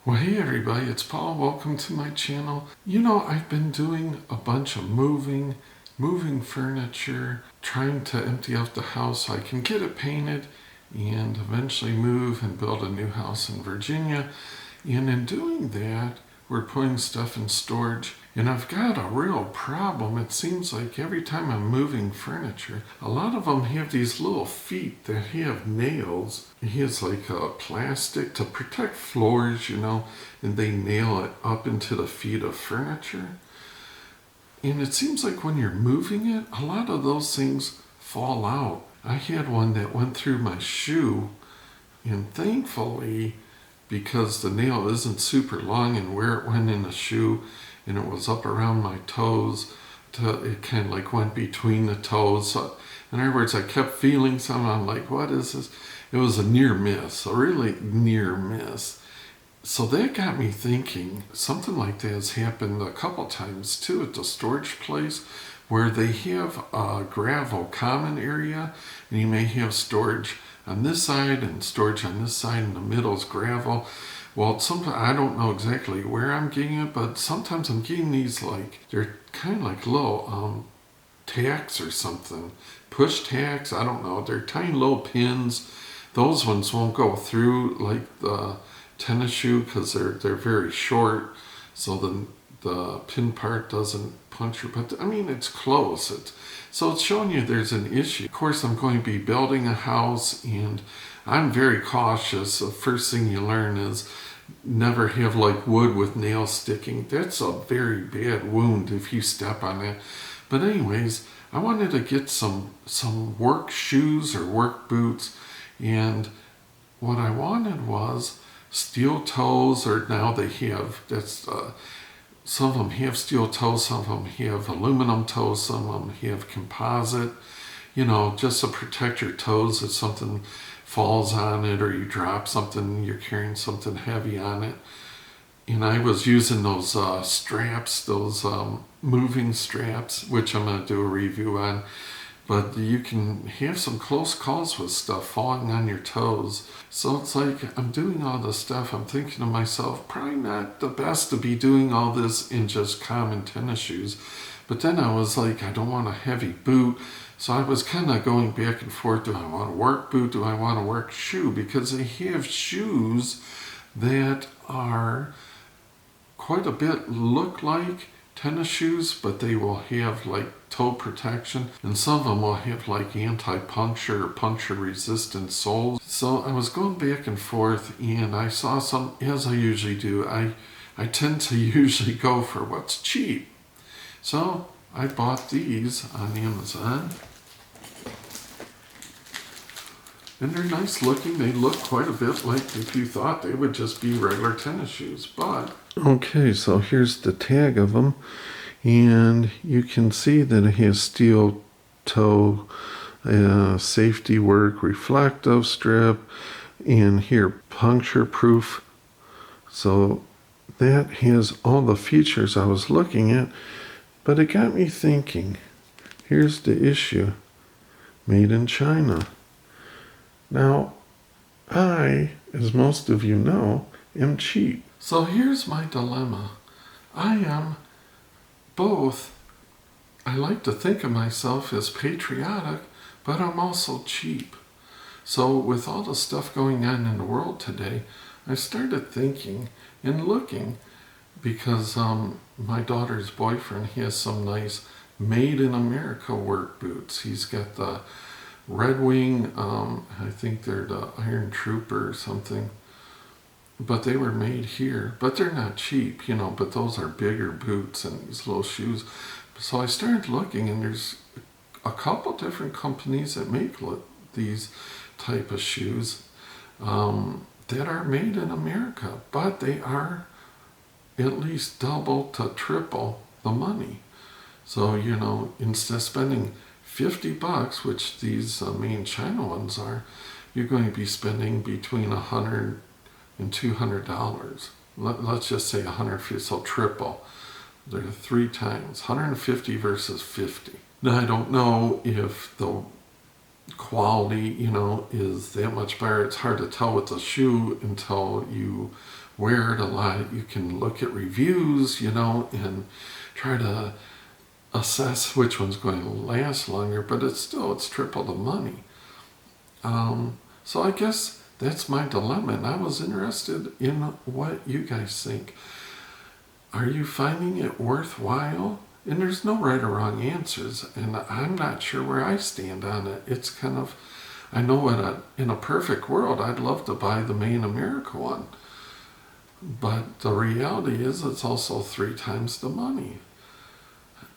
Well, hey everybody, it's Paul. Welcome to my channel. I've been doing a bunch of moving furniture, trying to empty out the house so I can get it painted and eventually move and build a new house in Virginia. And in doing that, we're putting stuff in storage. And I've got a real problem. It seems like every time I'm moving furniture, a lot of them have these little feet that have nails. It has like a plastic to protect floors, and they nail it up into the feet of furniture. And it seems like when you're moving it, a lot of those things fall out. I had one that went through my shoe, and thankfully, because the nail isn't super long and where it went in the shoe and it was up around my toes, it kind of like went between the toes. So, in other words, I kept feeling something. I'm like, what is this? It was a near miss, a really near miss. So that got me thinking, something like that has happened a couple times too at the storage place, where they have a gravel common area and you may have storage on this side and storage on this side, and the middle is gravel. Well, sometimes I don't know exactly where I'm getting it, but sometimes I'm getting these they're kind of like little tacks or something. Push tacks, I don't know. They're tiny little pins. Those ones won't go through like the tennis shoe because they're very short, so the pin part doesn't puncture. But I mean, it's close. So it's showing you there's an issue. Of course, I'm going to be building a house, and I'm very cautious. The first thing you learn is never have like wood with nails sticking. That's a very bad wound if you step on it. But anyways, I wanted to get some work shoes or work boots, and what I wanted was steel toes, or now they have, some of them have steel toes, some of them have aluminum toes, some of them have composite, just to protect your toes if something falls on it or you drop something, you're carrying something heavy on it. And I was using those straps, those moving straps, which I'm going to do a review on. But you can have some close calls with stuff falling on your toes. So it's like I'm doing all this stuff. I'm thinking to myself, probably not the best to be doing all this in just common tennis shoes. But then I was like, I don't want a heavy boot. So I was kind of going back and forth. Do I want a work boot? Do I want a work shoe? Because they have shoes that are quite a bit look like tennis shoes, but they will have like toe protection, and some of them will have like anti-puncture or puncture resistant soles. So I was going back and forth, and I saw some, as I usually do, I tend to usually go for what's cheap. So I bought these on Amazon, and they're nice looking. They look quite a bit like if you thought they would just be regular tennis shoes, but okay, so here's the tag of them, and you can see that it has steel toe, safety work, reflective strip, and here puncture proof. So that has all the features I was looking at, but it got me thinking, here's the issue: made in China. Now, I, as most of you know, am cheap. So here's my dilemma. I am both, I like to think of myself as patriotic, but I'm also cheap. So with all the stuff going on in the world today, I started thinking and looking, because my daughter's boyfriend has some nice made in America work boots. He's got the Red Wing, I think they're the Iron Trooper or something. But they were made here, but they're not cheap, but those are bigger boots and these little shoes. So I started looking, and there's a couple different companies that make these type of shoes that are made in America, but they are at least double to triple the money. So, instead of spending $50, which these main China ones are, you're going to be spending between $100 and $200. Let's just say 150, so triple. They're 3 times, 150 versus 50. Now I don't know if the quality, is that much better. It's hard to tell with the shoe until you wear it a lot. You can look at reviews, and try to assess which one's going to last longer, but it's triple the money. So I guess that's my dilemma, and I was interested in what you guys think. Are you finding it worthwhile? And there's no right or wrong answers, and I'm not sure where I stand on it. It's kind of, I know in a perfect world, I'd love to buy the Made in America one, but the reality is it's also 3 times the money.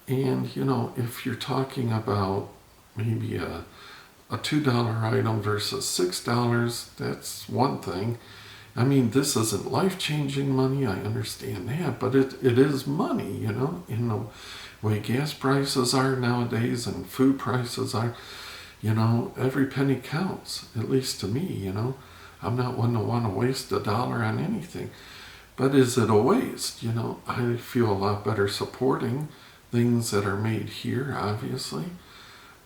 And, if you're talking about maybe a $2 item versus $6, that's one thing. I mean, this isn't life-changing money, I understand that, but it is money, in the way gas prices are nowadays and food prices are, every penny counts, at least to me, I'm not one to want to waste $1 on anything. But is it a waste? I feel a lot better supporting things that are made here, obviously.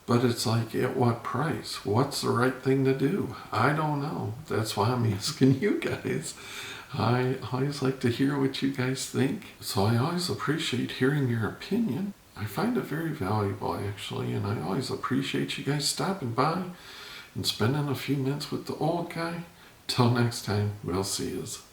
But it's like, at what price? What's the right thing to do? I don't know. That's why I'm asking you guys. I always like to hear what you guys think. So I always appreciate hearing your opinion. I find it very valuable, actually, and I always appreciate you guys stopping by and spending a few minutes with the old guy. Till next time, we'll see yous.